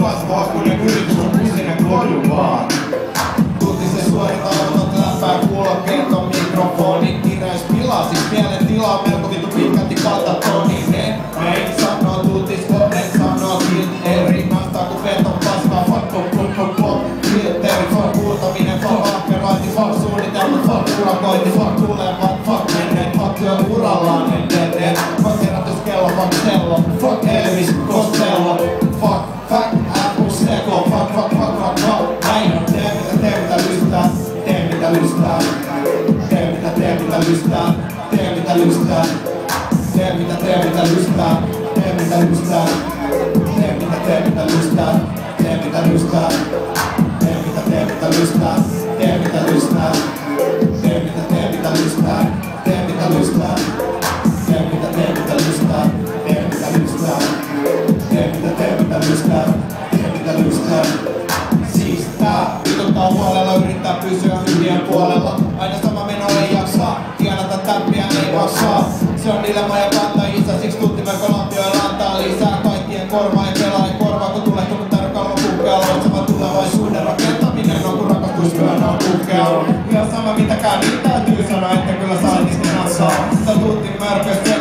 kasvaa, kun ne yritys on kusinen kodun vaan. Tuntisen suorita otot läppää kuulokkeet on mikrofonit. Kiräys pilasi mielen tilaa melko vitu pitkälti katatoninen. Mein sanoo tutis, onnen sanoo silti eri rinnasta kun veton paskaa. Fuck pop pop pop pop. Filteri, fuck huutaminen, fuck ahkerointi, fuck suunnitelmat, fuck urakointi, fuck tulevat, fuck menneet, fuck työ urallaan edelleen. Fuck herätyskello, fuck sello, fuck Elvis Costello, fuck Apple Seko, fuck. Näin on, tee mitä lystää, tee mitä lystää. Tee mitä lystää, tee mitä lystää. Tee mitä lystää, tee mitä lystää. Tee mitä lystää, tee mitä lystää. Tee mitä lystää, tee mitä lystää. Tee mitä lystää, tee mitä lystää. Tee mitä lystää, tee mitä lystää. Tee mitä lystää, tee mitä lystää. Siis tää vituttaa huolella, yrittää pysyä hyvien puolella. Aina sama meno ei jaksaa, tienata täppiä ei maksaa. Se on dilemma ja kantajissa, siksi tunttiverkolampioilla antaa lisää. Kaikkien korvaa ei pelaa, ei korvaa kun tulee kun tarkalla puhkea. Loistava tulevaisuuden rakentaminen on kun rakastustyönä on puhkea. Kyllä sama mitäkään niin täytyy sanoa, että kyllä saa niistä nassaa. Tää tunti mörkössä